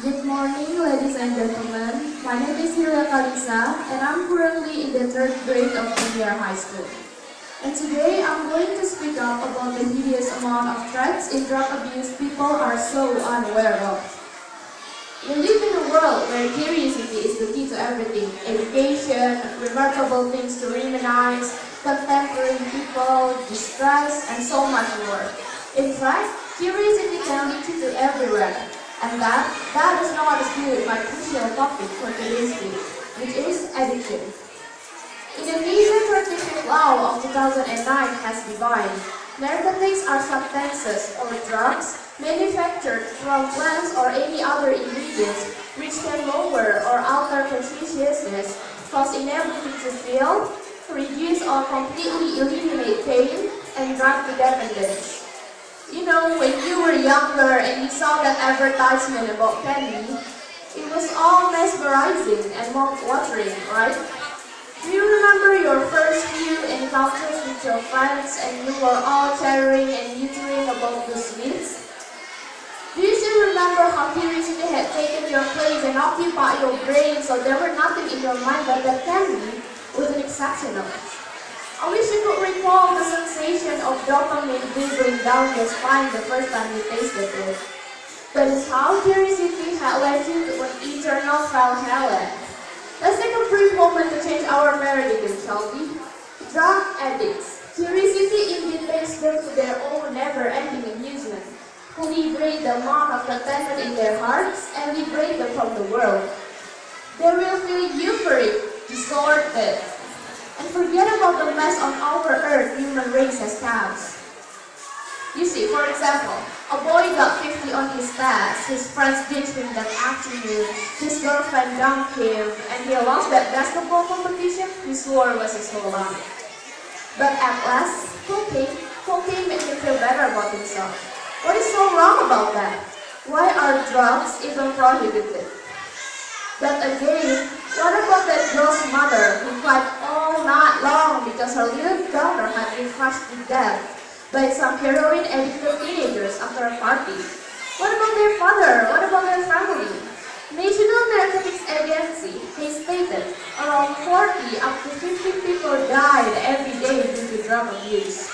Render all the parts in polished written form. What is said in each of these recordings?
Good morning, ladies and gentlemen. My name is Hilya and I'm currently in the third grade of Junior High School. And today I'm going to speak up about the hideous amount of threats in drug abuse people are so unaware of. We live in a world where curiosity is the key to everything: education, remarkable things to reminisce, contemporary people, distress, and so much more. In fact, curiosity can lead you to everywhere. And that is not as good my crucial topic for today's week, which is addiction. Indonesian Traditional Law of 2009 has defined narcotics are substances or drugs manufactured from plants or any other ingredients which can lower or alter consciousness, cause inability to feel, reduce or completely eliminate pain, and drug dependence. You know, when you were younger and you saw that advertisement about candy, it was all mesmerizing and mouth-watering, right? Do you remember your first few encounters with your friends and you were all chattering and muttering about the sweets? Do you still remember how curiosity had taken your place and occupied your brain so there were nothing in your mind but that candy was exceptional? I wish you could recall the sensation of dopamine dribbling down your spine the first time you tasted it. That is how curiosity had led you to an eternal Valhalla. Let's take a brief moment to change our paradigm, shall we? Drug addicts. Curiosity indeed takes them to their own never-ending amusement, who liberate the amount of contentment in their hearts and liberate them from the world. They will feel euphoric, distorted, and forget about the mess on our earth human race has caused. You see, for example, a boy got 50 on his test, his friends ditched him that afternoon, his girlfriend dumped him, and he lost that basketball competition he swore was his whole life. But at last, cocaine made him feel better about himself. What is so wrong about that? Why are drugs even prohibited? But again, what about that girl's mother who cried all night long because her little daughter had been crushed to death by some heroin-addicted teenagers after a party? What about their father? What about their family? National Narcotics Agency has stated around 40 up to 50 people died every day due to drug abuse.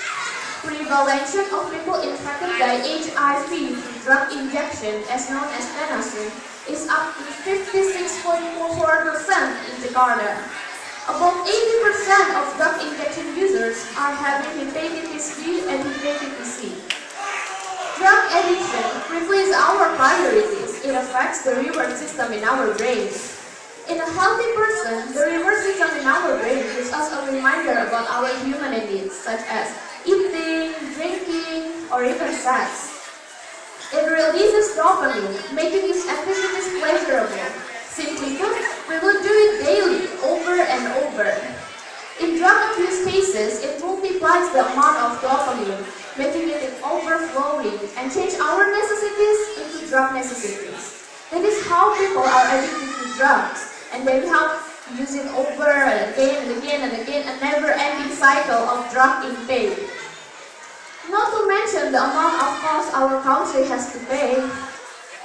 Prevalence of people infected by HIV through drug injection, as known as penicillin, is up to 56.4% in Jakarta. About 80% of drug injection users are having hepatitis B and hepatitis C. Drug addiction reflects our priorities. It affects the reward system in our brains. In a healthy person, the reward system in our brain gives us a reminder about our human needs, such as eating, drinking, or even sex. It releases dopamine, making its activities pleasurable. Simply put, we will do it daily, over and over. In drug abuse cases, it multiplies the amount of dopamine, making it overflowing and change our necessities into drug necessities. That is how people are addicted to drugs, and they have to use it over and again and again and again, a never-ending cycle of drug intake. Not to mention the amount of cost our country has to pay.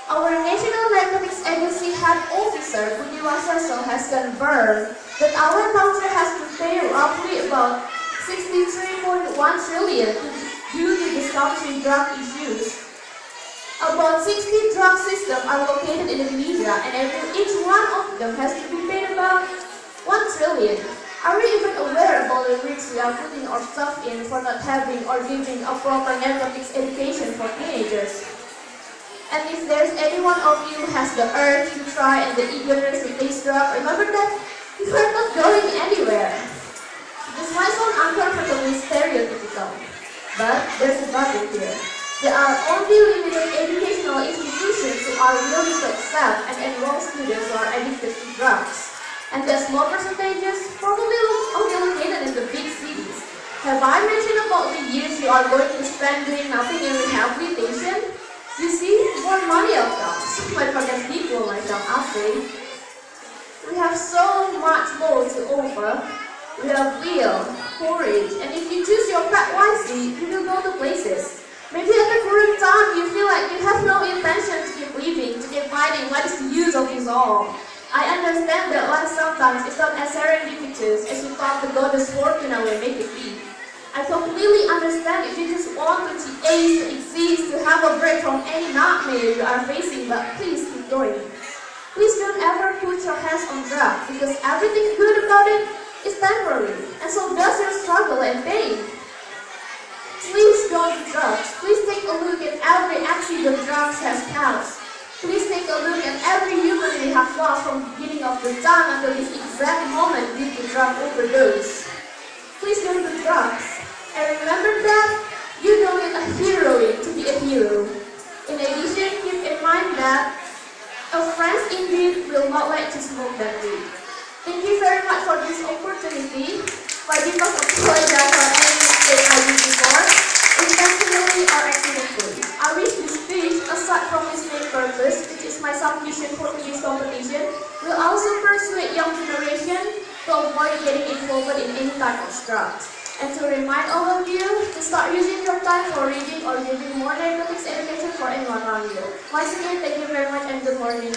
Our National Narcotics Agency head officer, Budi Waseso, has confirmed that our country has to pay roughly about 63.1 trillion due to this country's drug issues. About 60 drug systems are located in Indonesia, and each one of them has to be paid about 1 trillion. Are we even aware about the risks we are putting ourselves in for not having or giving a proper narcotics education for teenagers? And if there's any one of you who has the urge to try and the eagerness to taste drug, remember that you are not going anywhere. This might sound uncomfortably stereotypical, but there's a but here. There are only limited educational institutions who are willing to accept and enroll students who are addicted to drugs. And the small percentages probably only located in the big cities. Have I mentioned about the years you are going to spend doing nothing in rehabilitation? You see, more money of course, but for the people like us, we have so much more to offer. We have will, courage, and if you choose your path wisely, you will go to places. Maybe at the current time you feel like you have no intention to keep living, to keep fighting studying, what is the use of this all? I understand that life sometimes is not as serendipitous as we thought the goddess Fortuna will make it be. I completely understand if you just want to ace, to exist, to have a break from any nightmare you are facing, but please keep going. Please don't ever put your hands on drugs, because everything good about it is temporary, and so does your struggle and pain. Please don't do drugs. Please take a look at every accident drugs has caused. Please take a look at every human we have lost from the beginning of the time until this exact moment due to drug overdose. Please don't do drugs. And remember that you don't need a heroine to be a hero. In addition, keep in mind that a friend indeed will not like to smoke that weed. Thank you very much for this opportunity. My deepest apologize for any mistake I did before, intentionally or accidentally. I wish this speech, aside from its main purpose, which is my submission for today's competition, will also persuade young generation to avoid getting involved in any type of drugs. And to remind all of you to start using your time for reading or giving more narcotics education for anyone around you. Once again, thank you very much and good morning.